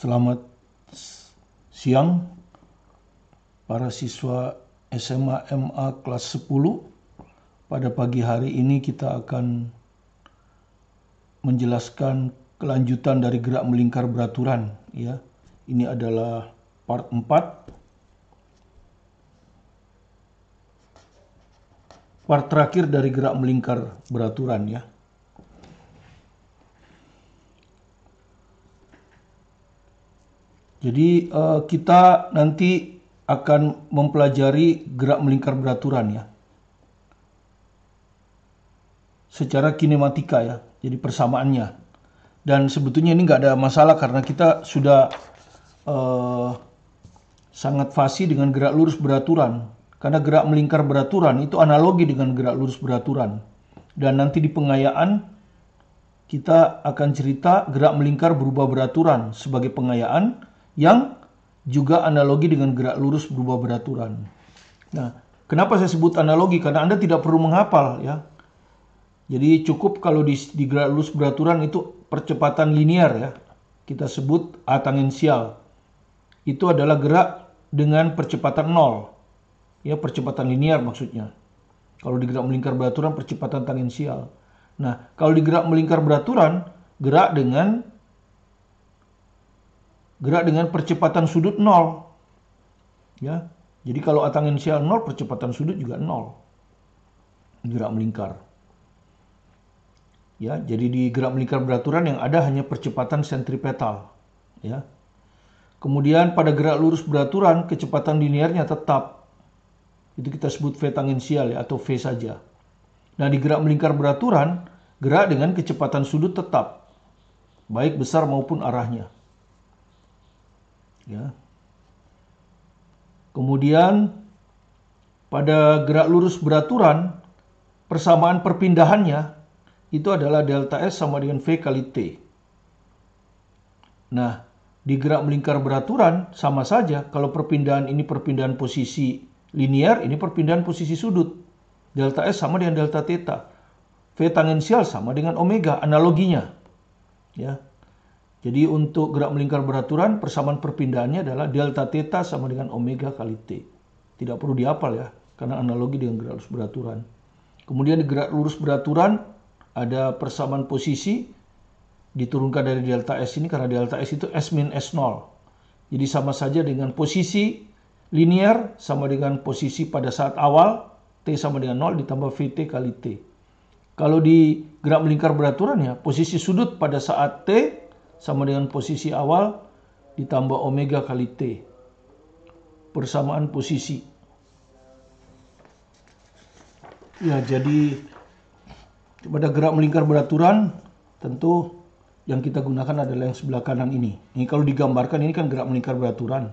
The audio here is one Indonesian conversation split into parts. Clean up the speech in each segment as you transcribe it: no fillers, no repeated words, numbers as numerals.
Selamat siang para siswa SMA MA kelas 10. Pada pagi hari ini kita akan menjelaskan kelanjutan dari gerak melingkar beraturan ya. Ini adalah part 4. Part terakhir dari gerak melingkar beraturan ya. Jadi kita nanti akan mempelajari gerak melingkar beraturan ya. Secara kinematika ya, jadi persamaannya. Dan sebetulnya ini nggak ada masalah karena kita sudah sangat fasih dengan gerak lurus beraturan. Karena gerak melingkar beraturan itu analogi dengan gerak lurus beraturan. Dan nanti di pengayaan kita akan cerita gerak melingkar berubah beraturan sebagai pengayaan yang juga analogi dengan gerak lurus berubah beraturan. Nah, kenapa saya sebut analogi? Karena Anda tidak perlu menghafal ya. Jadi cukup kalau di gerak lurus beraturan itu percepatan linear ya. Kita sebut A tangensial. Itu adalah gerak dengan percepatan 0. Ya, percepatan linear maksudnya. Kalau di gerak melingkar beraturan percepatan tangensial. Nah, kalau di gerak melingkar beraturan gerak dengan percepatan sudut 0. Ya. Jadi kalau A tangensial 0, percepatan sudut juga 0. Gerak melingkar. Ya, jadi di gerak melingkar beraturan yang ada hanya percepatan sentripetal, ya. Kemudian pada gerak lurus beraturan kecepatan linearnya tetap. Itu kita sebut V tangensial ya, atau V saja. Nah, di gerak melingkar beraturan gerak dengan kecepatan sudut tetap, baik besar maupun arahnya. Ya. Kemudian pada gerak lurus beraturan persamaan perpindahannya itu adalah delta S sama dengan V kali T. Nah, di gerak melingkar beraturan sama saja. Kalau perpindahan ini perpindahan posisi linear, ini perpindahan posisi sudut. Delta S sama dengan delta theta. V tangensial sama dengan omega, analoginya. Ya. Jadi untuk gerak melingkar beraturan, persamaan perpindahannya adalah delta theta sama dengan omega kali T. Tidak perlu dihafal ya, karena analogi dengan gerak lurus beraturan. Kemudian di gerak lurus beraturan, ada persamaan posisi diturunkan dari delta S ini karena delta S itu S min S0. Jadi sama saja dengan posisi linear sama dengan posisi pada saat awal, T sama dengan 0 ditambah VT kali T. Kalau di gerak melingkar beraturan ya, posisi sudut pada saat T sama dengan posisi awal ditambah omega kali T. Persamaan posisi. Ya, jadi pada gerak melingkar beraturan tentu yang kita gunakan adalah yang sebelah kanan ini. Ini kalau digambarkan ini kan gerak melingkar beraturan.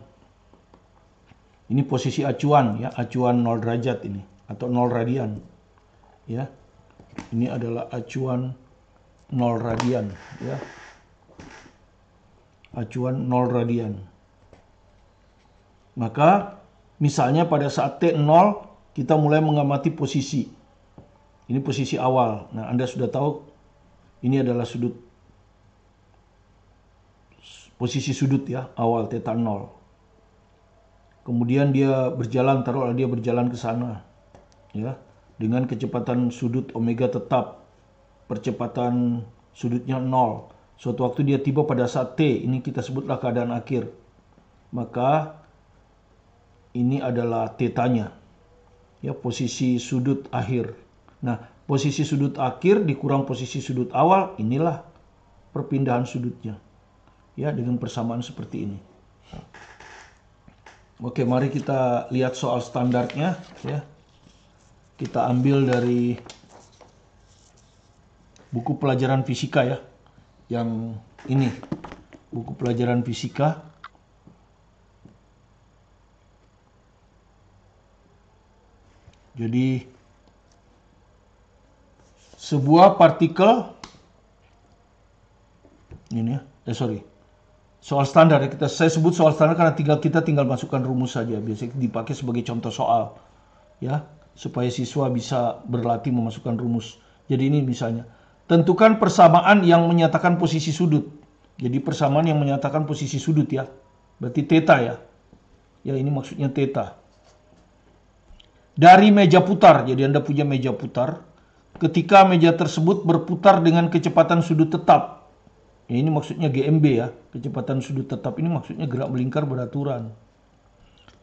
Ini posisi acuan ya, acuan 0 derajat ini atau 0 radian. Ya. Ini adalah acuan 0 radian ya. Acuan 0 radian. Maka misalnya pada saat T0 kita mulai mengamati posisi. Ini posisi awal. Nah, Anda sudah tahu ini adalah sudut. Posisi sudut ya, awal theta 0. Kemudian dia berjalan, taruhlah dia berjalan ke sana. Ya, dengan kecepatan sudut omega tetap. Percepatan sudutnya 0. Suatu waktu dia tiba pada saat T, ini kita sebutlah keadaan akhir. Maka ini adalah tetanya. Ya, posisi sudut akhir. Nah, posisi sudut akhir dikurang posisi sudut awal, inilah perpindahan sudutnya. Ya, dengan persamaan seperti ini. Oke, mari kita lihat soal standarnya ya. Kita ambil dari buku pelajaran fisika ya. Yang ini, buku pelajaran fisika. Jadi sebuah partikel ini ya, soal standar ya, saya sebut soal standar karena kita tinggal masukkan rumus saja, biasanya dipakai sebagai contoh soal ya, supaya siswa bisa berlatih memasukkan rumus. Jadi ini misalnya, tentukan persamaan yang menyatakan posisi sudut. Jadi persamaan yang menyatakan posisi sudut ya. Berarti theta ya. Ya ini maksudnya theta. Dari meja putar, jadi Anda punya meja putar. Ketika meja tersebut berputar dengan kecepatan sudut tetap. Ya, ini maksudnya GMB ya. Kecepatan sudut tetap ini maksudnya gerak melingkar beraturan.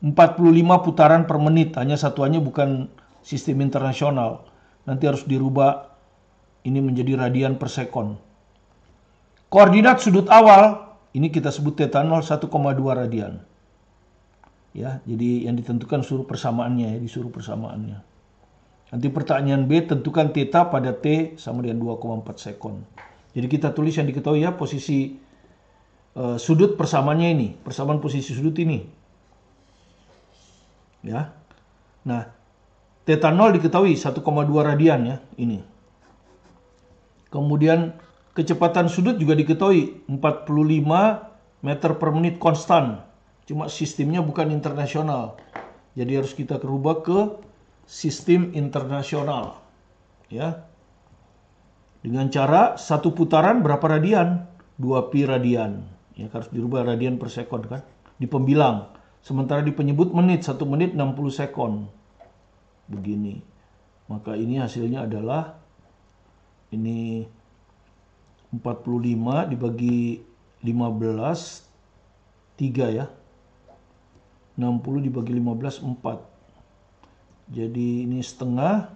45 putaran per menit. Hanya satuannya bukan sistem internasional. Nanti harus dirubah ini menjadi radian per sekon. Koordinat sudut awal, ini kita sebut theta 0 1,2 radian. Ya, jadi yang ditentukan suruh persamaannya ya, disuruh persamaannya. Nanti pertanyaan B, tentukan theta pada T sama dengan 2,4 sekon. Jadi kita tulis yang diketahui ya, posisi sudut persamaannya ini, persamaan posisi sudut ini. Ya. Nah, theta 0 diketahui 1,2 radian ya, ini. Kemudian kecepatan sudut juga diketahui 45 meter per menit konstan. Cuma sistemnya bukan internasional. Jadi harus kita rubah ke sistem internasional. Ya. Dengan cara satu putaran berapa radian? 2pi radian. Ya, harus dirubah radian per sekon kan. Di pembilang. Sementara di penyebut menit, 1 menit 60 sekon. Begini. Maka ini hasilnya adalah ini 45 dibagi 15 3 ya. 60 dibagi 15 4. Jadi ini setengah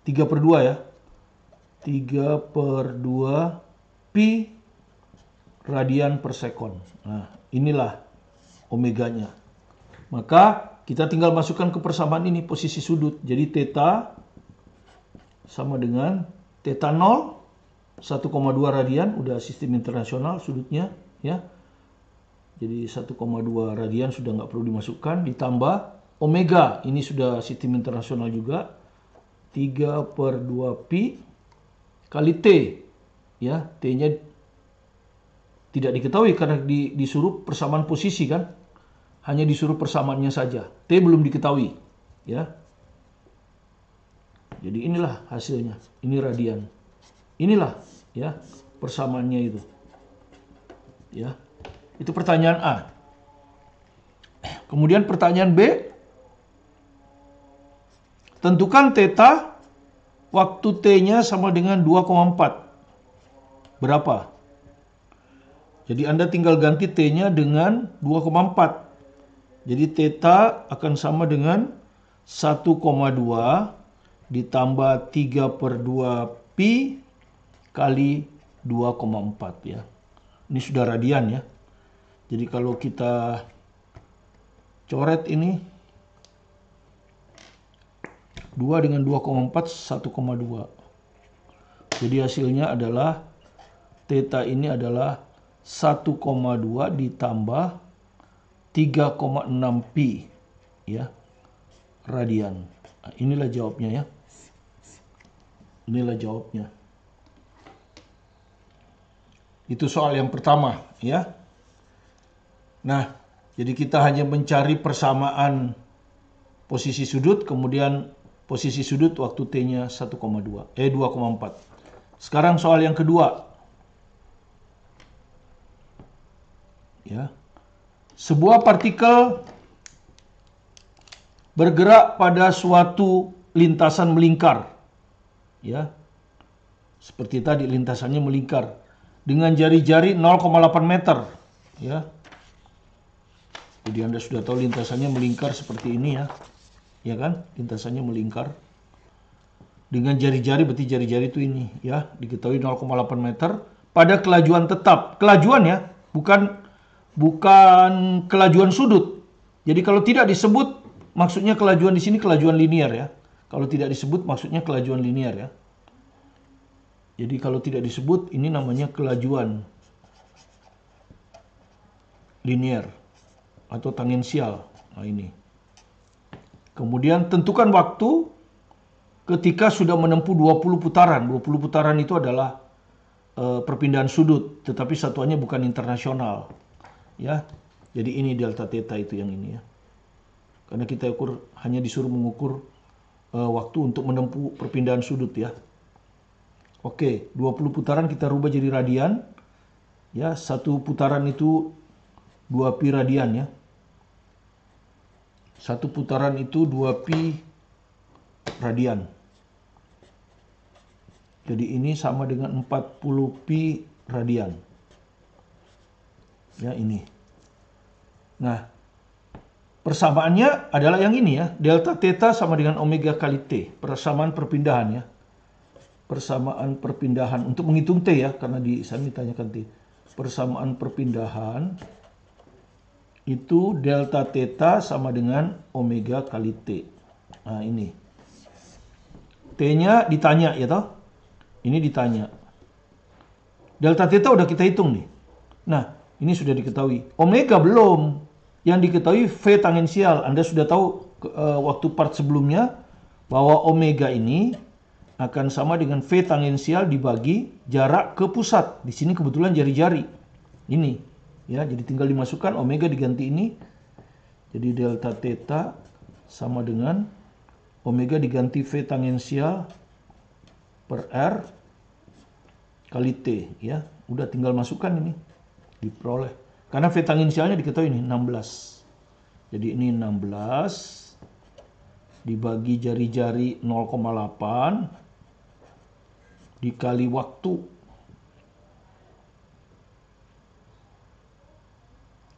3/2 ya. 3/2 pi radian per sekon. Nah, inilah omeganya. Maka kita tinggal masukkan ke persamaan ini posisi sudut. Jadi theta sama dengan theta 0 1,2 radian, udah sistem internasional sudutnya ya. Jadi 1,2 radian sudah nggak perlu dimasukkan, ditambah omega, ini sudah sistem internasional juga, 3/2 pi kali T, ya, T-nya tidak diketahui karena disuruh persamaan posisi kan, hanya disuruh persamaannya saja, T belum diketahui, ya. Jadi inilah hasilnya, ini radian, inilah ya persamaannya itu, ya. Itu pertanyaan A. Kemudian pertanyaan B. Tentukan theta waktu T-nya sama dengan 2,4. Berapa? Jadi Anda tinggal ganti T-nya dengan 2,4. Jadi theta akan sama dengan 1,2 ditambah 3/2 pi kali 2,4 ya. Ini sudah radian ya. Jadi kalau kita coret ini 2 dengan 2,4 1,2. Jadi hasilnya adalah theta ini adalah 1,2 ditambah 3,6 pi ya radian. Nah, inilah jawabnya ya. Inilah jawabnya. Itu soal yang pertama ya. Nah, jadi kita hanya mencari persamaan posisi sudut, kemudian posisi sudut waktu T-nya 2,4. Sekarang soal yang kedua. Ya. Sebuah partikel bergerak pada suatu lintasan melingkar. Ya. Seperti tadi lintasannya melingkar dengan jari-jari 0,8 meter, ya. Jadi Anda sudah tahu lintasannya melingkar seperti ini ya. Ya kan? Lintasannya melingkar. Dengan jari-jari, berarti jari-jari itu ini ya, diketahui 0,8 meter pada kelajuan tetap. Kelajuan ya, bukan kelajuan sudut. Jadi kalau tidak disebut maksudnya kelajuan di sini kelajuan linear ya. Kalau tidak disebut maksudnya kelajuan linear ya. Jadi kalau tidak disebut ini namanya kelajuan linear atau tangensial. Nah ini. Kemudian tentukan waktu ketika sudah menempuh 20 putaran. 20 putaran itu adalah perpindahan sudut, tetapi satuannya bukan internasional. Ya. Jadi ini delta theta itu yang ini ya. Karena kita hanya disuruh mengukur waktu untuk menempuh perpindahan sudut ya. Oke, 20 putaran kita rubah jadi radian. Ya, satu putaran itu 2 pi radian ya. Satu putaran itu 2 pi radian. Jadi ini sama dengan 40 pi radian. Ya, ini. Nah, persamaannya adalah yang ini ya. Delta theta sama dengan omega kali T. Persamaan perpindahan ya. Persamaan perpindahan. Untuk menghitung T ya. Karena di sana ditanyakan T. Persamaan perpindahan. Itu delta theta sama dengan omega kali T. Nah, ini. T-nya ditanya ya toh. Ini ditanya. Delta theta udah kita hitung nih. Nah, ini sudah diketahui. Omega belum. Yang diketahui V tangensial. Anda sudah tahu waktu part sebelumnya bahwa omega ini akan sama dengan V tangensial dibagi jarak ke pusat. Di sini kebetulan jari-jari. Ini. Ya, jadi tinggal dimasukkan omega diganti ini. Jadi delta theta sama dengan omega diganti V tangensial per R kali T ya. Udah tinggal masukkan ini. Diperoleh. Karena V tangensialnya diketahui ini 16. Jadi ini 16 dibagi jari-jari 0,8 dikali waktu.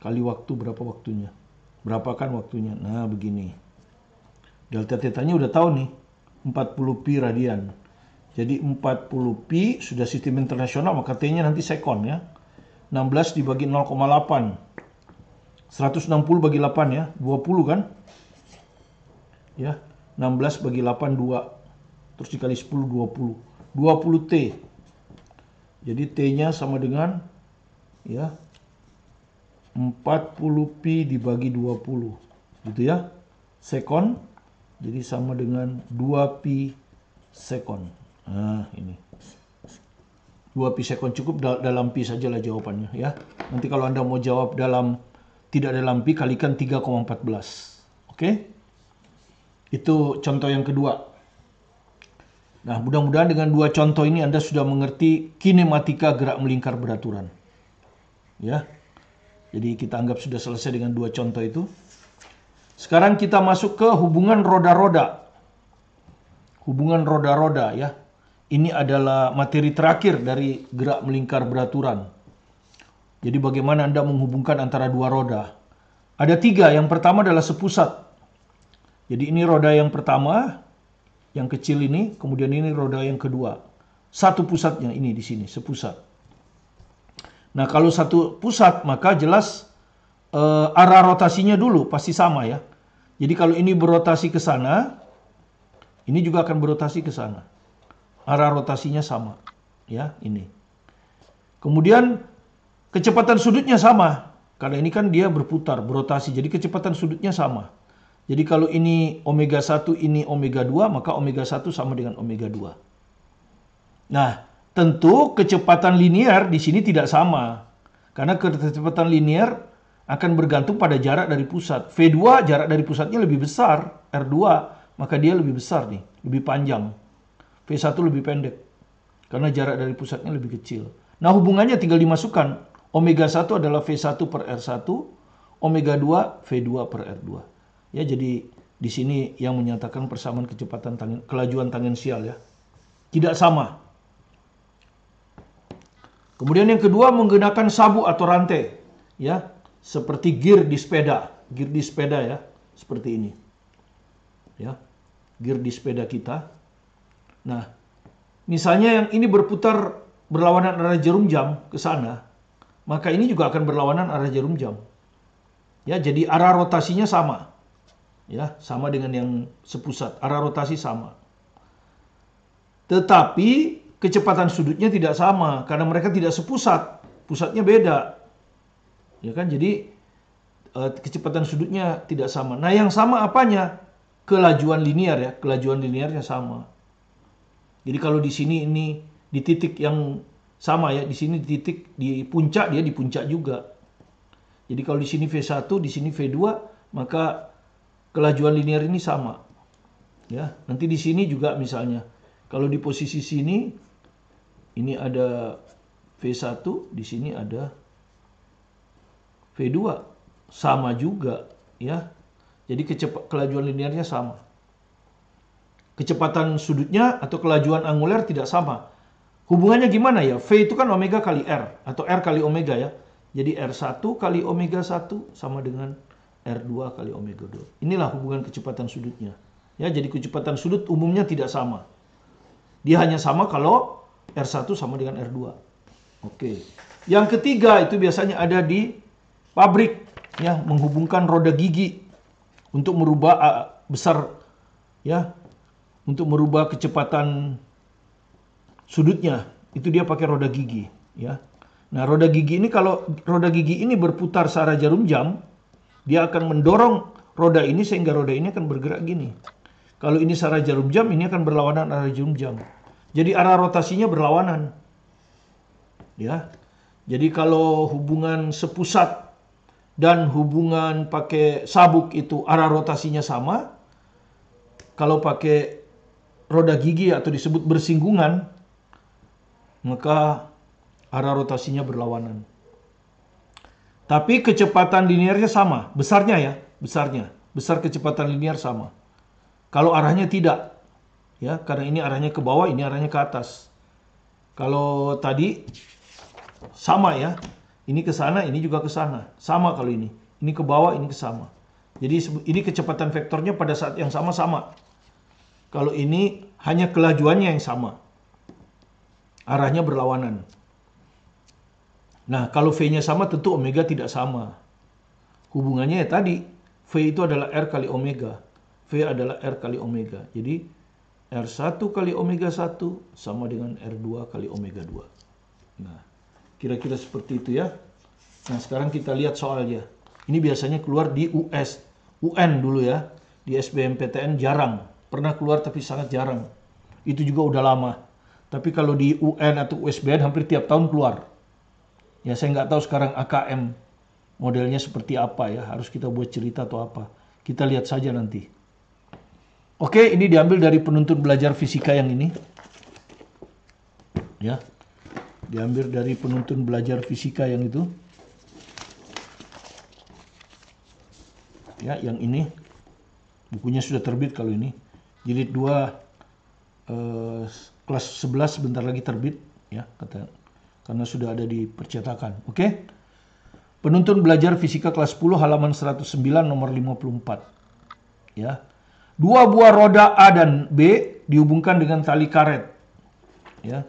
Kali waktu berapa waktunya? Berapakan waktunya? Nah, begini. Delta tetanya udah tahu nih. 40 pi radian. Jadi 40 pi sudah sistem internasional, maka T-nya nanti sekon ya. 16 dibagi 0,8. 160 bagi 8 ya. 20 kan? Ya. 16 bagi 8, 2. Terus dikali 10, 20. 20 T. Jadi T-nya sama dengan ya 40 pi dibagi 20. Gitu ya. Sekon. Jadi sama dengan 2 pi sekon. Nah, ini. 2 pi sekon cukup, dalam pi sajalah jawabannya ya. Nanti kalau Anda mau jawab tidak dalam pi, kalikan 3,14. Oke? Itu contoh yang kedua. Nah, mudah-mudahan dengan dua contoh ini Anda sudah mengerti kinematika gerak melingkar beraturan. Ya. Jadi kita anggap sudah selesai dengan dua contoh itu. Sekarang kita masuk ke hubungan roda-roda. Hubungan roda-roda ya. Ini adalah materi terakhir dari gerak melingkar beraturan. Jadi bagaimana Anda menghubungkan antara dua roda. Ada tiga. Yang pertama adalah sepusat. Jadi ini roda yang pertama, yang kecil ini. Kemudian ini roda yang kedua. Satu pusatnya ini di sini, sepusat. Nah, kalau satu pusat maka jelas arah rotasinya dulu pasti sama ya. Jadi kalau ini berotasi ke sana, ini juga akan berotasi ke sana. Arah rotasinya sama. Ya, ini. Kemudian kecepatan sudutnya sama. Karena ini kan dia berputar, berotasi. Jadi kecepatan sudutnya sama. Jadi kalau ini omega 1, ini omega 2, maka omega 1 sama dengan omega 2. Nah, tentu kecepatan linear di sini tidak sama. Karena kecepatan linear akan bergantung pada jarak dari pusat. V2 jarak dari pusatnya lebih besar. R2, maka dia lebih besar nih, lebih panjang. V1 lebih pendek. Karena jarak dari pusatnya lebih kecil. Nah, hubungannya tinggal dimasukkan. Omega 1 adalah V1 per R1. Omega 2 V2 per R2. Ya, jadi di sini yang menyatakan persamaan kecepatan kelajuan tangensial ya. Tidak sama. Kemudian yang kedua menggunakan sabu atau rantai. Ya, seperti gear di sepeda. Gear di sepeda ya, seperti ini. Ya, gear di sepeda kita. Nah, misalnya yang ini berputar berlawanan arah jarum jam ke sana, maka ini juga akan berlawanan arah jarum jam. Ya, jadi arah rotasinya sama. Ya, sama dengan yang sepusat. Arah rotasi sama. Tetapi kecepatan sudutnya tidak sama karena mereka tidak sepusat. Pusatnya beda. Ya kan? Jadi kecepatan sudutnya tidak sama. Nah, yang sama apanya? Kelajuan linear ya, kelajuan linearnya sama. Jadi kalau di sini ini di titik yang sama ya, di sini di titik di puncak, dia di puncak juga. Jadi kalau di sini V1, di sini V2, maka kelajuan linear ini sama. Ya, nanti di sini juga misalnya kalau di posisi sini ini ada V1, di sini ada V2. Sama juga ya. Jadi kelajuan linearnya sama. Kecepatan sudutnya atau kelajuan anguler tidak sama. Hubungannya gimana ya? V itu kan omega kali R atau R kali omega ya. Jadi R1 kali omega 1 sama dengan R2 kali omega 2. Inilah hubungan kecepatan sudutnya. Ya, jadi kecepatan sudut umumnya tidak sama. Dia hanya sama kalau R1 sama dengan R2. Oke. Yang ketiga itu biasanya ada di pabrik ya, menghubungkan roda gigi untuk merubah besar ya, untuk merubah kecepatan sudutnya. Itu dia pakai roda gigi ya. Nah, roda gigi ini, kalau roda gigi ini berputar searah jarum jam, dia akan mendorong roda ini sehingga roda ini akan bergerak gini. Kalau ini searah jarum jam, ini akan berlawanan arah jarum jam. Jadi arah rotasinya berlawanan. Ya. Jadi kalau hubungan sepusat dan hubungan pakai sabuk itu arah rotasinya sama, kalau pakai roda gigi atau disebut bersinggungan, maka arah rotasinya berlawanan. Tapi kecepatan linearnya sama, besarnya ya, besar kecepatan linear sama. Kalau arahnya tidak, ya, karena ini arahnya ke bawah, ini arahnya ke atas. Kalau tadi sama ya, ini ke sana, ini juga ke sana, sama kalau ini ke bawah, ini ke sama. Jadi ini kecepatan vektornya pada saat yang sama-sama. Kalau ini hanya kelajuannya yang sama, arahnya berlawanan. Nah, kalau V-nya sama tentu omega tidak sama. Hubungannya ya tadi, V itu adalah R kali omega. V adalah R kali omega. Jadi R1 kali omega 1 sama dengan R2 kali omega 2. Nah, kira-kira seperti itu ya. Nah, sekarang kita lihat soalnya. Ini biasanya keluar di UN dulu ya. Di SBMPTN jarang. Pernah keluar tapi sangat jarang. Itu juga udah lama. Tapi kalau di UN atau USBN hampir tiap tahun keluar. Ya, saya nggak tahu sekarang AKM modelnya seperti apa ya. Harus kita buat cerita atau apa. Kita lihat saja nanti. Oke, ini diambil dari penuntut belajar fisika yang ini. Ya. Diambil dari penuntut belajar fisika yang itu. Ya, yang ini. Bukunya sudah terbit kalau ini. Jilid 2 kelas 11 sebentar lagi terbit ya, karena sudah ada di percetakan. Oke. Penuntun belajar fisika kelas 10 halaman 109 nomor 54. Ya. Dua buah roda A dan B dihubungkan dengan tali karet. Ya.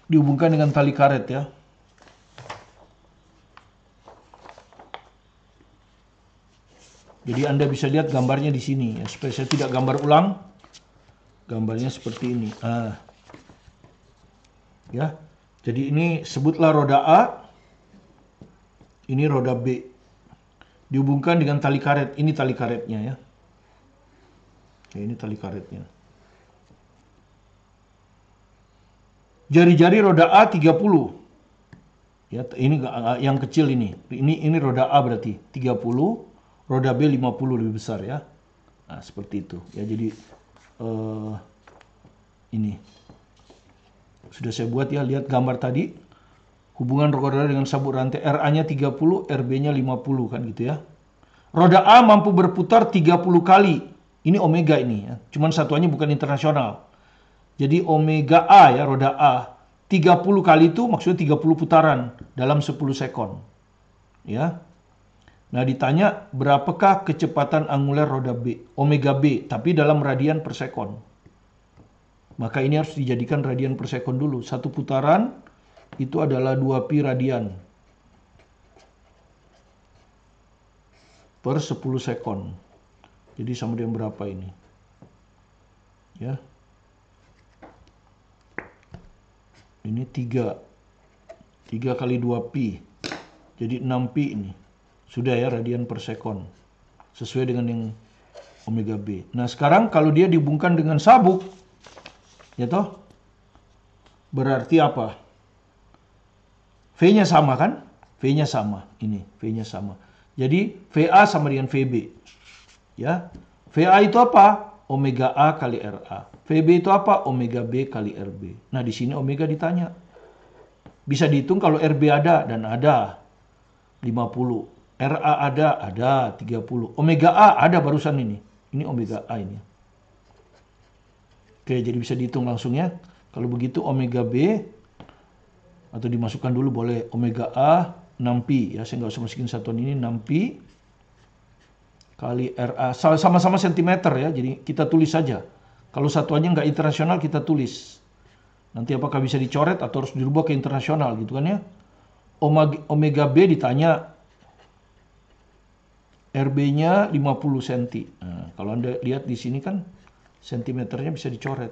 Dihubungkan dengan tali karet ya. Jadi Anda bisa lihat gambarnya di sini ya, supaya saya tidak gambar ulang. Gambarnya seperti ini. Ya. Jadi ini sebutlah roda A. Ini roda B. Dihubungkan dengan tali karet. Ini tali karetnya ya. Ya, ini tali karetnya. Jari-jari roda A 30. Ya, ini yang kecil ini. Ini roda A berarti 30. Roda B 50 lebih besar ya. Nah, seperti itu. Ya, jadi ini sudah saya buat ya, lihat gambar tadi. Hubungan roda dengan sabuk rantai, RA-nya 30, RB-nya 50 kan gitu ya. Roda A mampu berputar 30 kali. Ini omega ini ya. Cuman satuannya bukan internasional. Jadi omega A ya, roda A. 30 kali itu maksudnya 30 putaran dalam 10 sekon. Ya. Nah, ditanya berapakah kecepatan anguler roda B, omega B, tapi dalam radian per sekon. Maka ini harus dijadikan radian per sekon dulu. Satu putaran itu adalah 2pi radian per 10 sekon. Jadi sama dengan berapa ini? Ya. Ini 3 kali 2pi. Jadi 6pi ini. Sudah ya, radian per sekon. Sesuai dengan yang omega B. Nah, sekarang kalau dia dihubungkan dengan sabuk, ya toh, berarti apa? V-nya sama kan? V-nya sama. Ini, V-nya sama. Jadi, VA sama dengan VB. Ya. VA itu apa? omega A kali RA. VB itu apa? Omega B kali RB. Nah, di sini omega ditanya. Bisa dihitung kalau RB ada, dan ada 50. RA ada 30. Omega A ada barusan ini. Ini omega A ini. Oke, jadi bisa dihitung langsung ya. Kalau begitu omega B, atau dimasukkan dulu boleh, omega A 6pi. Ya, saya nggak usah masukin satuan ini, 6pi kali RA. Sama-sama sentimeter ya, jadi kita tulis saja. Kalau satuannya nggak internasional, kita tulis. Nanti apakah bisa dicoret atau harus dirubah ke internasional gitu kan ya. Omega B ditanya, RB-nya 50 cm. Nah, kalau Anda lihat di sini kan sentimeternya bisa dicoret.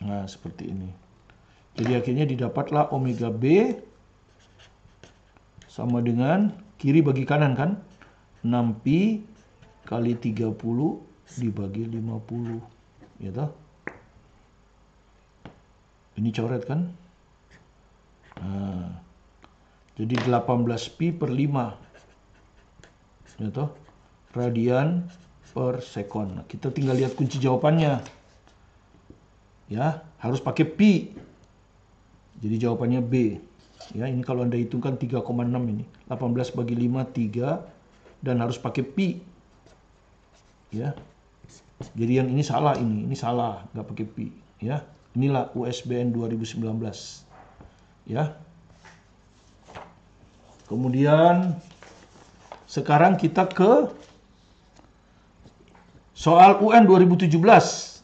Nah, seperti ini. Jadi akhirnya didapatlah omega B sama dengan kiri bagi kanan kan? 6pi kali 30 dibagi 50. Ya toh? Ini coret kan? Nah, jadi 18pi per 5. Ya toh? Radian per sekon. Nah, kita tinggal lihat kunci jawabannya. Ya, harus pakai pi. Jadi jawabannya B. Ya, ini kalau Anda hitungkan 3,6 ini. 18 bagi 5 3 dan harus pakai pi. Ya. Jadi yang ini salah ini salah, nggak pakai pi, ya. Inilah USBN 2019. Ya. Kemudian sekarang kita ke soal UN 2017.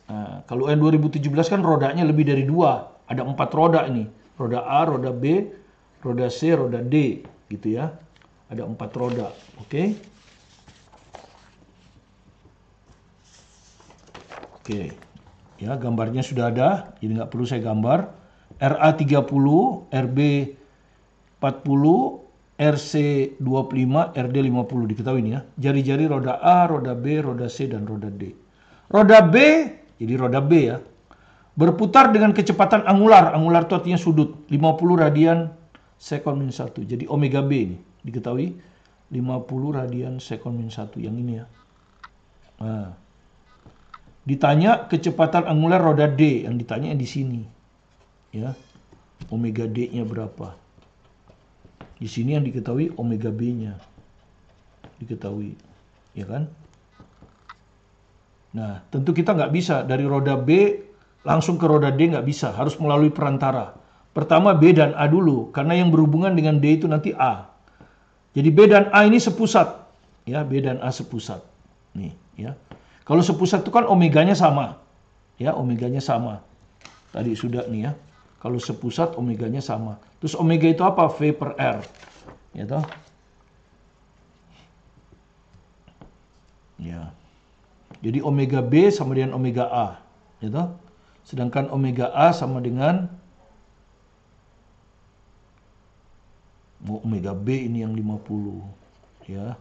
Nah, kalau UN 2017 kan rodanya lebih dari 2. Ada 4 roda ini. Roda A, roda B, roda C, roda D. Gitu ya. Ada 4 roda. Oke. Oke. Ya, gambarnya sudah ada. Jadi nggak perlu saya gambar. RA 30, RB 40, RC 25, RD 50 diketahui ini ya. Jari-jari roda A, roda B, roda C, dan roda D. Roda B, jadi roda B ya. Berputar dengan kecepatan angular. Angular itu artinya sudut. 50 radian sekon min 1. Jadi omega B ini diketahui 50 radian sekon min 1. Yang ini ya. Nah. Ditanya kecepatan angular roda D. Yang ditanya di sini. Ya. Omega D-nya berapa? Di sini yang diketahui omega B-nya. Diketahui. Ya kan? Nah, tentu kita nggak bisa dari roda B langsung ke roda D, nggak bisa. Harus melalui perantara. Pertama B dan A dulu. Karena yang berhubungan dengan D itu nanti A. Jadi B dan A ini sepusat. Ya, B dan A sepusat. Nih, ya. Kalau sepusat itu kan omeganya sama. Ya, omeganya sama. Tadi sudah nih ya. Kalau sepusat omeganya sama. Terus omega itu apa? V per R. Ya toh? Ya. Jadi omega B sama dengan omega A. Ya toh? Sedangkan omega A sama dengan omega B ini yang 50. Ya.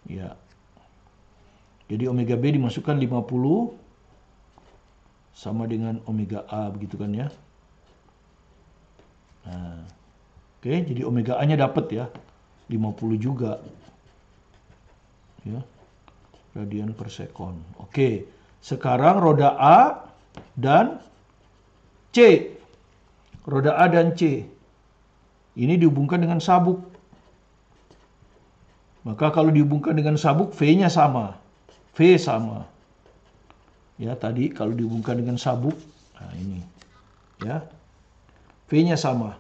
Ya. Jadi omega B dimasukkan 50 sama dengan omega A, begitu kan ya. Nah, oke, jadi omega A-nya dapat ya. 50 juga. Ya. Radian per sekon. Oke, sekarang roda A dan C. Roda A dan C. Ini dihubungkan dengan sabuk. Maka kalau dihubungkan dengan sabuk, V-nya sama. V sama. Ya, tadi kalau dihubungkan dengan sabuk, nah ini. Ya. V-nya sama.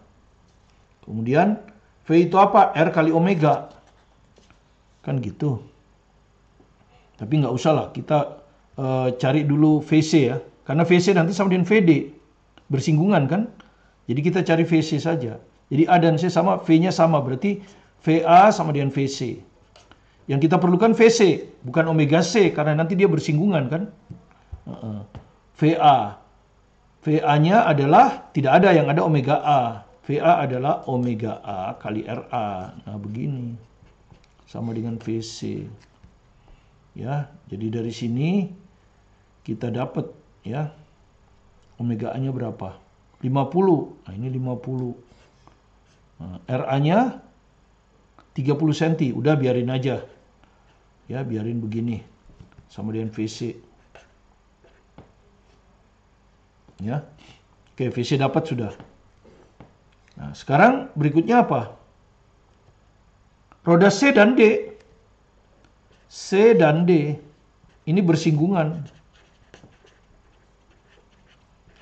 Kemudian V itu apa? R kali omega. Kan gitu. Tapi nggak usah lah, kita cari dulu VC ya. Karena VC nanti sama dengan VD. Bersinggungan kan? Jadi kita cari VC saja. Jadi A dan C sama, V-nya sama. Berarti VA sama dengan VC. Yang kita perlukan VC, bukan omega C, karena nanti dia bersinggungan kan. VA. VA-nya adalah, tidak ada yang ada omega A. VA adalah omega A kali RA. Nah begini. Sama dengan VC. Ya, jadi dari sini kita dapat ya. Omega A-nya berapa? 50. Nah ini 50. Nah, RA-nya 30 cm. Udah biarin aja. Ya, biarin begini. sama dengan VC. Ya. Oke, VC dapat sudah. Nah, sekarang berikutnya apa? Roda C dan D. C dan D ini bersinggungan.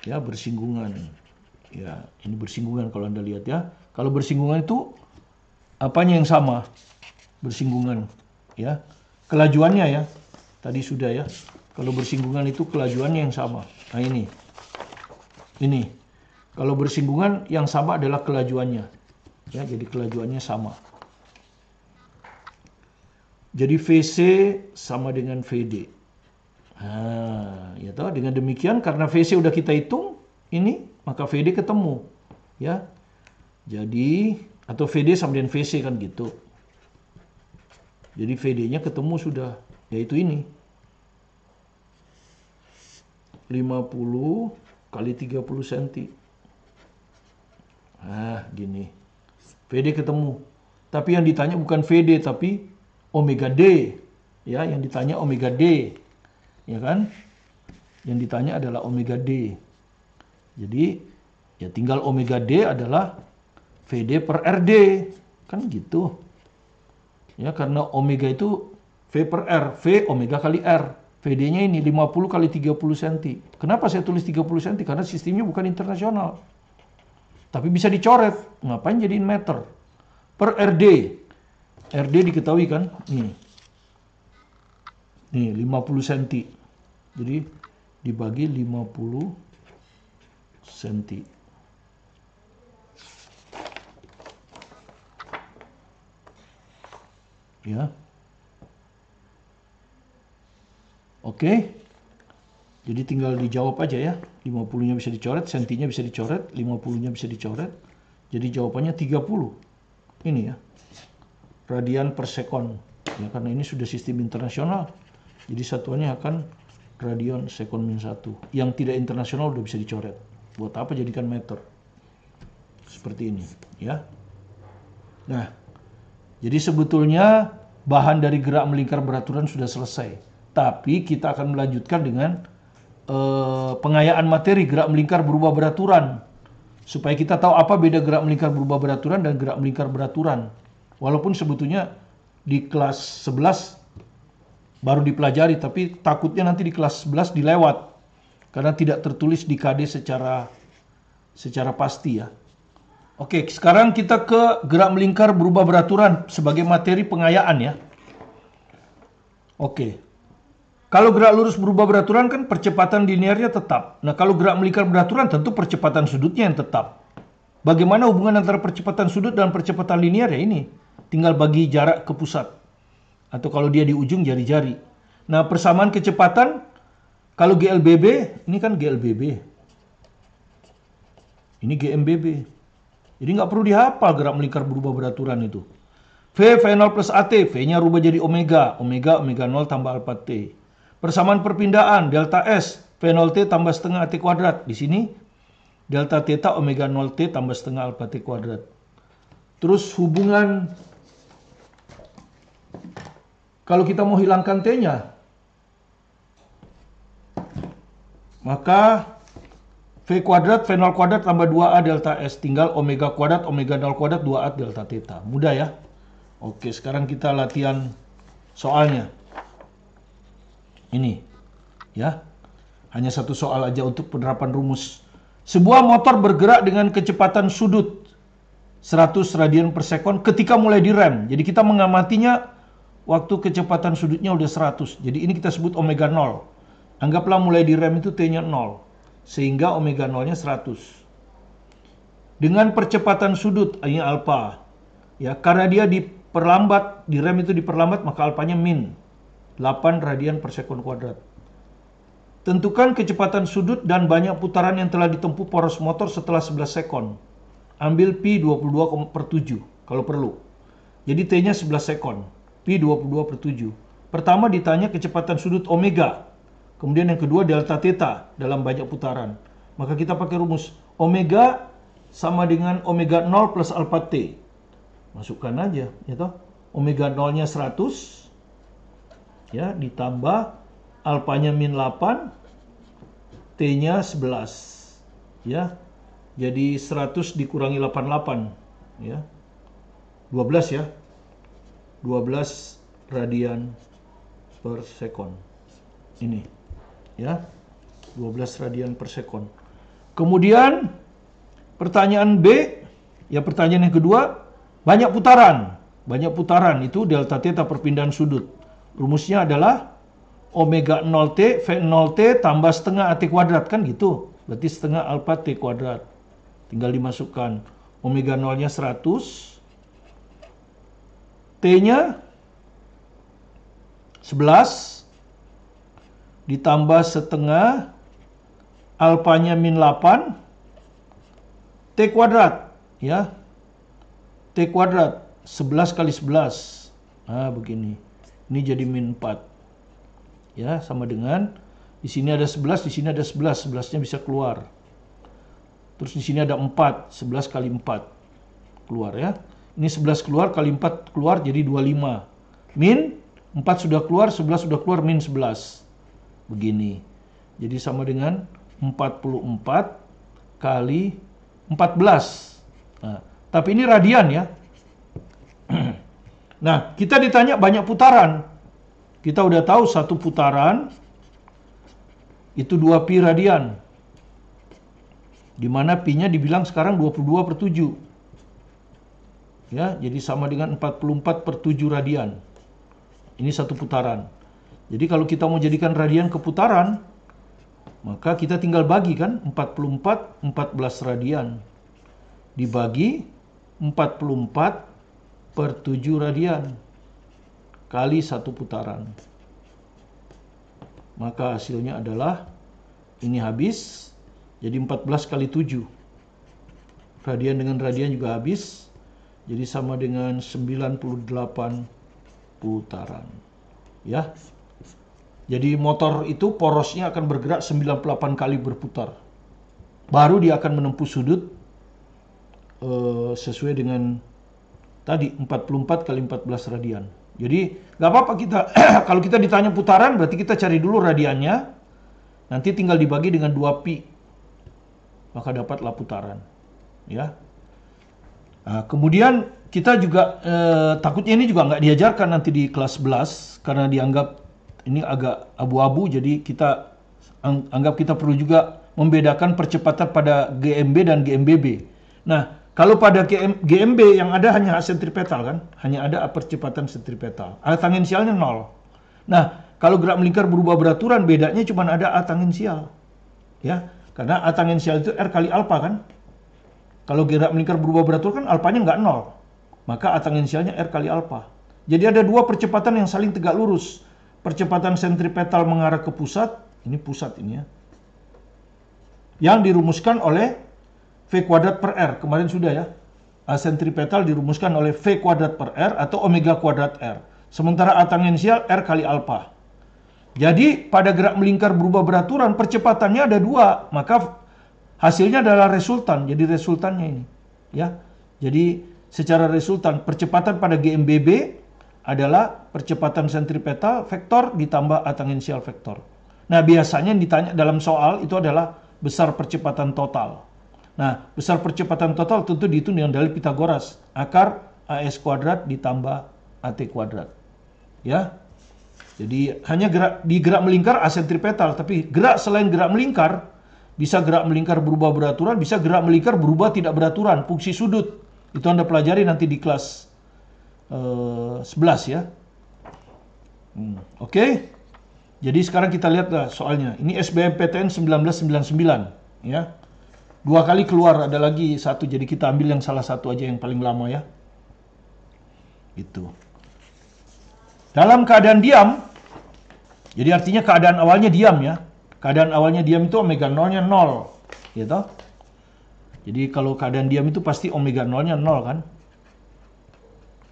Ya, bersinggungan. Ya, ini bersinggungan kalau Anda lihat ya. Kalau bersinggungan itu apanya yang sama? Bersinggungan, ya. Kelajuannya ya. Tadi sudah ya. Kalau bersinggungan itu kelajuannya yang sama. Nah, ini. Ini. Kalau bersinggungan yang sama adalah kelajuannya. Ya, jadi kelajuannya sama. Jadi VC sama dengan VD. Nah, ya toh, dengan demikian karena VC udah kita hitung ini, maka VD ketemu. Ya. Jadi atau VD sama dengan VC kan gitu. Jadi VD-nya ketemu sudah, yaitu ini. 50 kali 30 cm. Nah, gini. VD ketemu. Tapi yang ditanya bukan VD tapi omega D, ya, yang ditanya omega D, ya kan? Yang ditanya adalah omega D. Jadi, ya tinggal omega D adalah VD per RD, kan gitu. Ya, karena omega itu V per R, V omega kali R. VD-nya ini 50 kali 30 cm. Kenapa saya tulis 30 cm? Karena sistemnya bukan internasional. Tapi bisa dicoret. Ngapain jadiin meter? Per RD. RD diketahui kan? Nih 50 cm. Jadi dibagi 50 cm. Ya. Oke. Jadi tinggal dijawab aja ya. 50-nya bisa dicoret, sentinya bisa dicoret, 50-nya bisa dicoret. Jadi jawabannya 30. Ini ya. Radian per sekon. Ya, karena ini sudah sistem internasional. Jadi satuannya akan radian sekon min 1. Yang tidak internasional udah bisa dicoret. Buat apa jadikan meter? Seperti ini, ya. Nah, jadi sebetulnya bahan dari gerak melingkar beraturan sudah selesai. Tapi kita akan melanjutkan dengan pengayaan materi gerak melingkar berubah beraturan. Supaya kita tahu apa beda gerak melingkar berubah beraturan dan gerak melingkar beraturan. Walaupun sebetulnya di kelas 11 baru dipelajari, tapi takutnya nanti di kelas 11 dilewat. Karena tidak tertulis di KD secara pasti ya. Oke, sekarang kita ke gerak melingkar berubah beraturan sebagai materi pengayaan ya. Oke. Kalau gerak lurus berubah beraturan kan percepatan linearnya tetap. Nah, kalau gerak melingkar beraturan tentu percepatan sudutnya yang tetap. Bagaimana hubungan antara percepatan sudut dan percepatan linear ya ini? Tinggal bagi jarak ke pusat. Atau kalau dia di ujung jari-jari. Nah, persamaan kecepatan kalau GLBB, ini kan GLBB. Ini GMBB. Jadi nggak perlu dihafal gerak melingkar berubah beraturan itu. V, V0 plus AT, V-nya rubah jadi omega. Omega 0 tambah alpha T. Persamaan perpindahan, delta S, V0T tambah setengah AT kuadrat. Di sini, delta theta omega 0T tambah setengah alpha T kuadrat. Terus hubungan, kalau kita mau hilangkan T-nya, maka V kuadrat, V0 kuadrat tambah 2A delta S. Tinggal omega kuadrat, omega 0 kuadrat, 2A delta theta. Mudah ya? Oke, sekarang kita latihan soalnya. Ini, ya. Hanya satu soal aja untuk penerapan rumus. Sebuah motor bergerak dengan kecepatan sudut 100 radian per sekon ketika mulai direm. Jadi kita mengamatinya waktu kecepatan sudutnya udah 100. Jadi ini kita sebut omega 0. Anggaplah mulai direm itu T-nya 0. Sehingga omega 0-nya 100. Dengan percepatan sudut, ini alfa. Ya, karena dia diperlambat, direm itu diperlambat, maka alfanya min 8 radian per sekon kuadrat. Tentukan kecepatan sudut dan banyak putaran yang telah ditempuh poros motor setelah 11 sekon. Ambil pi 22/7 kalau perlu. Jadi T-nya 11 sekon. Pi 22/7. Pertama ditanya kecepatan sudut omega. Kemudian yang kedua delta theta dalam banyak putaran. Maka kita pakai rumus omega sama dengan omega 0 plus alpha T. Masukkan aja, ya toh. Omega 0-nya 100 ya ditambah alfanya min 8, T-nya 11. Ya. Jadi 100 dikurangi 88, ya. 12 ya. 12 radian per sekon. Ini, ya. 12 radian per sekon. Kemudian pertanyaan B, ya pertanyaan yang kedua, banyak putaran. Banyak putaran itu delta theta perpindahan sudut. Rumusnya adalah omega 0T V0T tambah setengah AT kuadrat, kan gitu. Berarti setengah alfa T kuadrat. Tinggal dimasukkan omega 0-nya 100, T-nya 11, ditambah setengah, alfanya min 8, T kuadrat, ya. T kuadrat, 11 kali 11. Nah, begini. Ini jadi min 4. Ya, sama dengan, di sini ada 11, di sini ada 11. 11-nya bisa keluar. Terus di sini ada 4, 11 kali 4 keluar, ya. Ini 11 keluar, kali 4 keluar, jadi 25. Min, 4 sudah keluar, 11 sudah keluar, min 11. Begini. Jadi sama dengan 44 kali 14. Nah, tapi ini radian, ya. Nah, kita ditanya banyak putaran. Kita udah tahu satu putaran itu 2pi radian. Di mana pi-nya dibilang sekarang 22/7. Ya, jadi sama dengan 44/7 radian. Ini satu putaran. Jadi kalau kita mau jadikan radian ke putaran, maka kita tinggal bagi kan, 44 14 radian dibagi 44/7 radian kali satu putaran. Maka hasilnya adalah ini habis. Jadi 14 kali 7. Radian dengan radian juga habis. Jadi sama dengan 98 putaran. Ya. Jadi motor itu porosnya akan bergerak 98 kali berputar. Baru dia akan menempuh sudut sesuai dengan tadi 44 kali 14 radian. Jadi nggak apa-apa kita kalau kita ditanya putaran berarti kita cari dulu radiannya. Nanti tinggal dibagi dengan 2pi. Maka dapatlah putaran, ya. Nah, kemudian kita juga takutnya ini juga nggak diajarkan nanti di kelas 11 karena dianggap ini agak abu-abu, jadi kita anggap kita perlu juga membedakan percepatan pada GMB dan GMBB. Nah, kalau pada GMB yang ada hanya sentripetal kan, hanya ada percepatan sentripetal. A tangensialnya 0. Nah, kalau gerak melingkar berubah beraturan bedanya cuma ada A tangensial, ya. Karena A tangensial itu R kali alfa kan. Kalau gerak melingkar berubah beraturan kan alfanya nggak 0. Maka A tangensialnya R kali alfa. Jadi ada dua percepatan yang saling tegak lurus. Percepatan sentripetal mengarah ke pusat. Ini pusat ini ya. Yang dirumuskan oleh V kuadrat per R. Kemarin sudah ya. A sentripetal dirumuskan oleh V kuadrat per R atau omega kuadrat R. Sementara A tangensial R kali alfa. Jadi pada gerak melingkar berubah beraturan percepatannya ada dua, maka hasilnya adalah resultan. Jadi resultannya ini, ya. Jadi secara resultan percepatan pada GMBB adalah percepatan sentripetal vektor ditambah A tangensial vektor. Nah biasanya yang ditanya dalam soal itu adalah besar percepatan total. Nah besar percepatan total tentu dihitung dengan dalil Pitagoras, akar AS kuadrat ditambah AT kuadrat, ya. Jadi hanya gerak melingkar asentripetal, tapi gerak selain gerak melingkar, bisa gerak melingkar berubah beraturan, bisa gerak melingkar berubah tidak beraturan, fungsi sudut. Itu Anda pelajari nanti di kelas 11 ya. Oke. Jadi sekarang kita lihat soalnya. Ini SBMPTN 1999 ya. 2 kali keluar, ada lagi satu, jadi kita ambil yang salah satu aja yang paling lama ya. Gitu. Dalam keadaan diam, jadi artinya keadaan awalnya diam ya. Keadaan awalnya diam itu omega 0-nya 0. Gitu. Jadi kalau keadaan diam itu pasti omega 0-nya 0 kan.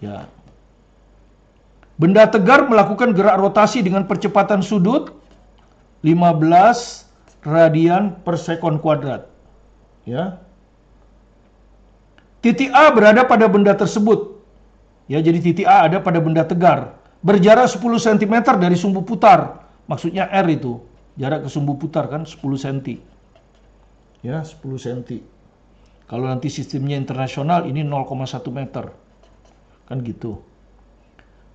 Ya. Benda tegar melakukan gerak rotasi dengan percepatan sudut 15 radian per sekon kuadrat. Ya. Titik A berada pada benda tersebut. Ya, jadi titik A ada pada benda tegar. Berjarak 10 cm dari sumbu putar, Maksudnya R itu, jarak ke sumbu putar kan 10 cm. Ya, 10 cm. Kalau nanti sistemnya internasional ini 0,1 meter. Kan gitu.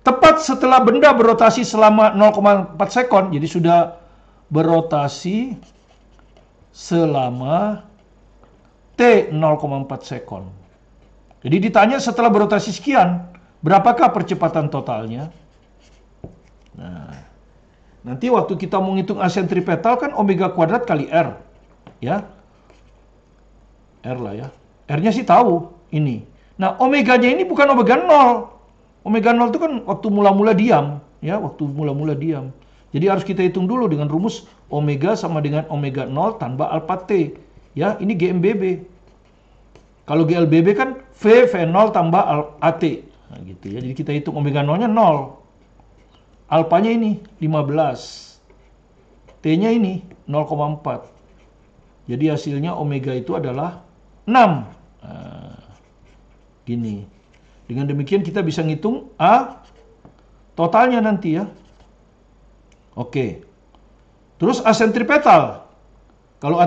Tepat setelah benda berotasi selama 0,4 sekon, jadi sudah berotasi selama T 0,4 sekon. Jadi ditanya setelah berotasi sekian, berapakah percepatan totalnya? Nah, nanti waktu kita mau ngitung asentripetal kan omega kuadrat kali R. Ya. R lah ya. R-nya sih tahu ini. Nah, omeganya ini bukan omega 0. Omega 0 itu kan waktu mula-mula diam, ya, waktu mula-mula diam. Jadi harus kita hitung dulu dengan rumus omega sama dengan omega 0 tambah alpha T. Ya, ini GMBB. Kalau GLBB kan V0 tambah AT. Nah, gitu ya. Jadi kita hitung omega 0-nya 0. Alpanya ini 15. T-nya ini 0,4. Jadi hasilnya omega itu adalah 6. Nah, gini. Dengan demikian kita bisa ngitung A totalnya nanti ya. Oke. Terus asentripetal. Kalau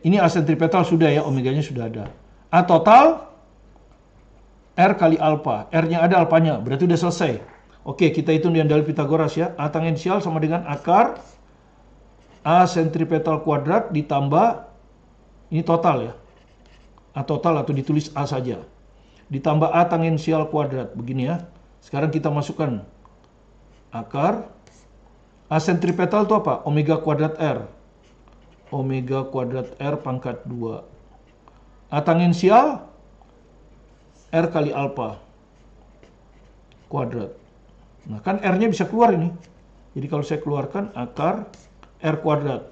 ini asentripetal sudah ya, omeganya sudah ada. A total R kali alfa. R-nya ada, alfanya. Berarti udah selesai. Oke, kita hitung dengan dalil Pitagoras ya. A tangensial sama dengan akar A sentripetal kuadrat ditambah ini total ya. A total atau ditulis A saja. Ditambah A tangensial kuadrat. Begini ya. Sekarang kita masukkan akar. A sentripetal itu apa? Omega kuadrat R. Omega kuadrat R pangkat 2. A tangensial R kali alfa kuadrat. Nah kan R-nya bisa keluar ini. Jadi kalau saya keluarkan akar R kuadrat.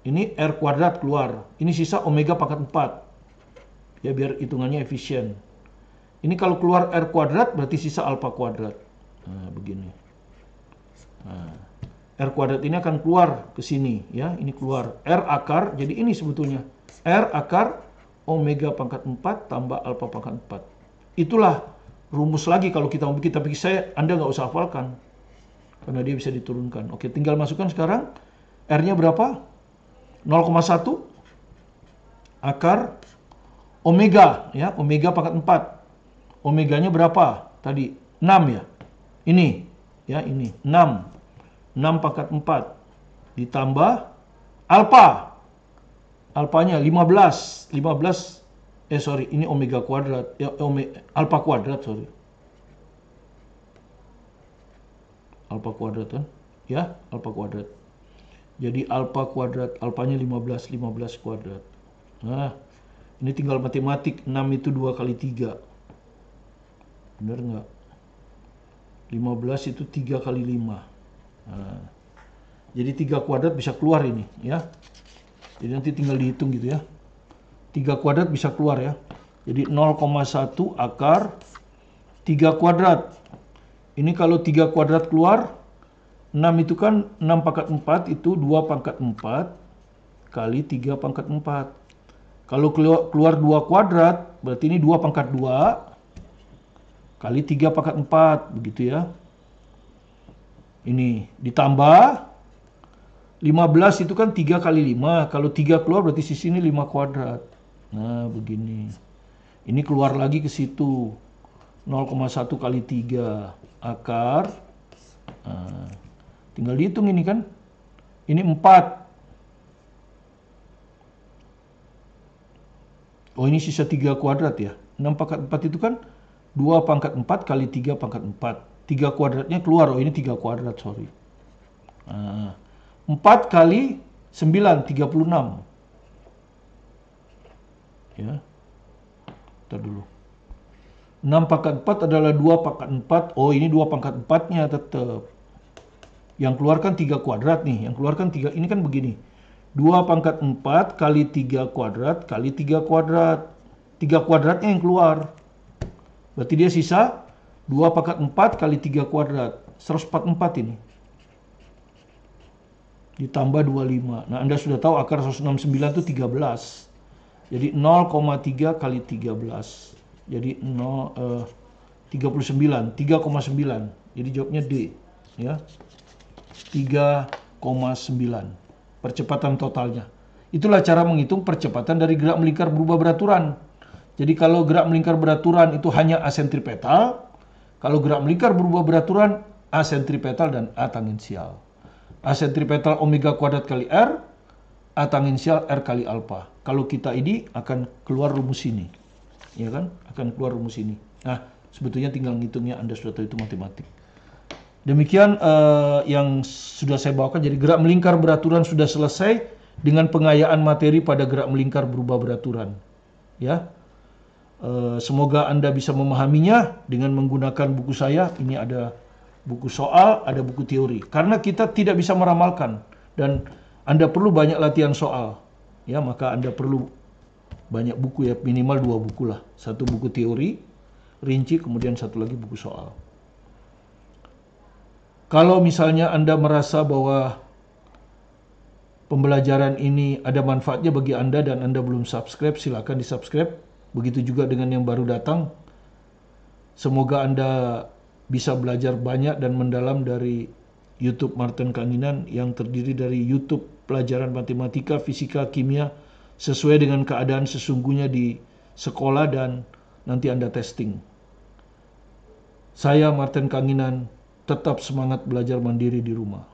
Ini R kuadrat keluar. Ini sisa omega pangkat 4. Ya biar hitungannya efisien. Ini kalau keluar R kuadrat berarti sisa alfa kuadrat. Nah, begini. Nah, R kuadrat ini akan keluar ke sini ya. Ini keluar R akar. Jadi ini sebetulnya R akar omega pangkat 4 tambah alfa pangkat 4. Itulah rumus lagi kalau kita mau bikin. Tapi Anda nggak usah hafalkan. Karena dia bisa diturunkan. Oke, tinggal masukkan sekarang. R-nya berapa? 0,1 akar omega ya, omega pangkat 4. Omeganya berapa? Tadi 6 ya. Ini ya, ini 6. 6 pangkat 4 ditambah alfa. Alfanya 15. Ini omega kuadrat. Ya, alfa kuadrat, sorry. Alfa kuadrat kan? Ya, alfa kuadrat. Jadi alfa kuadrat, alfanya 15 kuadrat. Nah, ini tinggal matematik. 6 itu 2 kali 3. Benar nggak? 15 itu 3 kali 5. Nah, jadi 3 kuadrat bisa keluar ini ya. Jadi nanti tinggal dihitung gitu ya. 3 kuadrat bisa keluar ya. Jadi 0,1 akar 3 kuadrat. Ini kalau 3 kuadrat keluar, 6 itu kan 6 pangkat 4 itu 2 pangkat 4 kali 3 pangkat 4. Kalau keluar 2 kuadrat, berarti ini 2 pangkat 2 kali 3 pangkat 4. Begitu ya. Ini ditambah 15 itu kan 3 kali 5. Kalau 3 keluar berarti sisi ini 5 kuadrat. Nah begini. Ini keluar lagi ke situ. 0,1 kali 3 akar. Nah, tinggal dihitung ini kan. Ini 4. Oh ini sisa 3 kuadrat ya. 6 pangkat 4 itu kan 2 pangkat 4 kali 3 pangkat 4. 3 kuadratnya keluar. Oh ini 3 kuadrat, sorry. Nah, 4 kali 9, 36. Ya. Bentar dulu. 6 pangkat 4 adalah 2 pangkat 4. Oh ini 2 pangkat 4-nya tetap. Yang keluar kan 3 kuadrat nih. Yang keluar kan 3. Ini kan begini. 2 pangkat 4 kali 3 kuadrat kali 3 kuadrat. 3 kuadratnya yang keluar. Berarti dia sisa 2 pangkat 4 kali 3 kuadrat. 144 ini. Ditambah 25. Nah Anda sudah tahu akar 169 itu 13. Jadi 0,3 kali 13. Jadi 39. 3,9. Jadi jawabnya D. Ya. 3,9 percepatan totalnya. Itulah cara menghitung percepatan dari gerak melingkar berubah beraturan. Jadi kalau gerak melingkar beraturan itu hanya A sentripetal, kalau gerak melingkar berubah beraturan A sentripetal dan A tangensial. A sentripetal omega kuadrat kali R, A tangensial R kali alfa. Kalau kita ini akan keluar rumus ini. Ya kan? Akan keluar rumus ini. Nah, sebetulnya tinggal ngitungnya, Anda sudah tahu itu matematik. Demikian yang sudah saya bawakan. Jadi gerak melingkar beraturan sudah selesai dengan pengayaan materi pada gerak melingkar berubah beraturan. Ya, semoga Anda bisa memahaminya dengan menggunakan buku saya. Ini ada buku soal, ada buku teori. Karena kita tidak bisa meramalkan dan Anda perlu banyak latihan soal. Ya, maka Anda perlu banyak buku, ya, minimal 2 buku lah. Satu buku teori rinci, kemudian satu lagi buku soal. Kalau misalnya Anda merasa bahwa pembelajaran ini ada manfaatnya bagi Anda dan Anda belum subscribe, silakan di-subscribe. Begitu juga dengan yang baru datang. Semoga Anda bisa belajar banyak dan mendalam dari YouTube Martin Kanginan yang terdiri dari YouTube pelajaran matematika, fisika, kimia sesuai dengan keadaan sesungguhnya di sekolah dan nanti Anda testing. Saya Martin Kanginan, tetap semangat belajar mandiri di rumah.